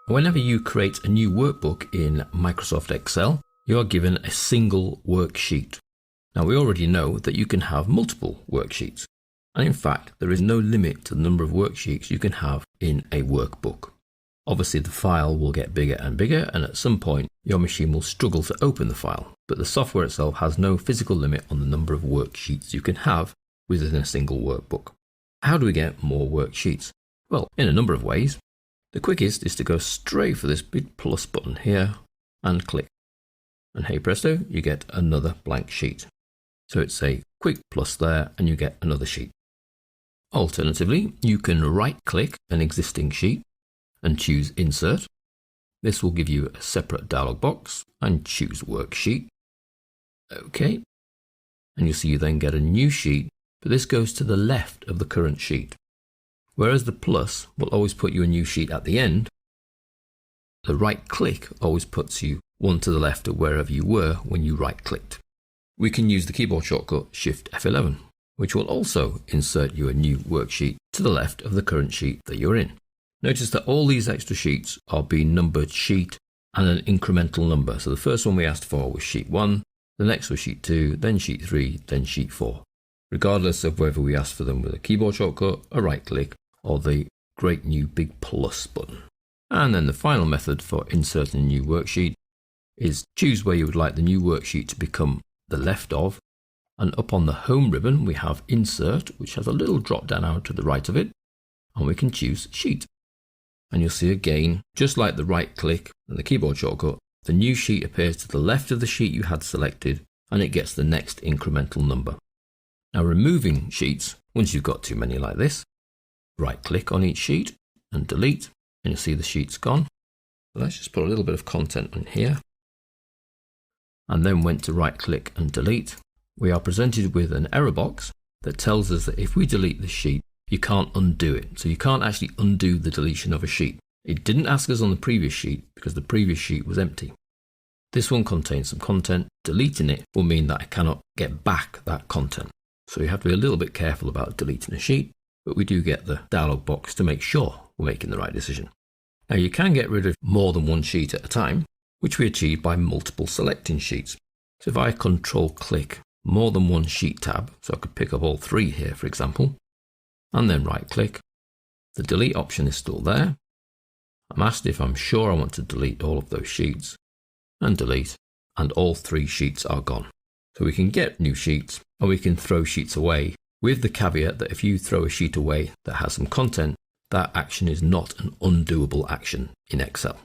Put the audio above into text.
Whenever you create a new workbook in Microsoft Excel, you are given a single worksheet. Now we already know that you can have multiple worksheets. And in fact, there is no limit to the number of worksheets you can have in a workbook. Obviously the file will get bigger and bigger, and at some point your machine will struggle to open the file, but the software itself has no physical limit on the number of worksheets you can have within a single workbook. How do we get more worksheets? Well, in a number of ways. The quickest is to go straight for this big plus button here and click. And hey presto, you get another blank sheet. So it's a quick plus there and you get another sheet. Alternatively, you can right click an existing sheet and choose Insert. This will give you a separate dialog box and choose Worksheet. OK. And you'll see you then get a new sheet, but this goes to the left of the current sheet. Whereas the plus will always put you a new sheet at the end, the right click always puts you one to the left of wherever you were when you right clicked. We can use the keyboard shortcut Shift F11, which will also insert you a new worksheet to the left of the current sheet that you're in. Notice that all these extra sheets are being numbered sheet and an incremental number. So the first one we asked for was sheet 1, the next was sheet 2, then sheet 3, then sheet 4. Regardless of whether we ask for them with a keyboard shortcut, a right click, or the great new big plus button. And then the final method for inserting a new worksheet is choose where you would like the new worksheet to become the left of, and up on the home ribbon we have Insert, which has a little drop down arrow to the right of it, and we can choose Sheet. And you'll see again, just like the right click and the keyboard shortcut, the new sheet appears to the left of the sheet you had selected and it gets the next incremental number. Now removing sheets, once you've got too many like this, right click on each sheet and delete, and you'll see the sheet's gone. So let's just put a little bit of content in here. And then went to right click and delete. We are presented with an error box that tells us that if we delete the sheet, you can't undo it. So you can't actually undo the deletion of a sheet. It didn't ask us on the previous sheet because the previous sheet was empty. This one contains some content. Deleting it will mean that I cannot get back that content. So you have to be a little bit careful about deleting a sheet, but we do get the dialog box to make sure we're making the right decision. Now you can get rid of more than one sheet at a time, which we achieve by multiple selecting sheets. So if I control click more than one sheet tab, so I could pick up all 3 here for example, and then right click, the delete option is still there. I'm asked if I'm sure I want to delete all of those sheets, and delete, and all 3 sheets are gone. So we can get new sheets, or we can throw sheets away, with the caveat that if you throw a sheet away that has some content, that action is not an undoable action in Excel.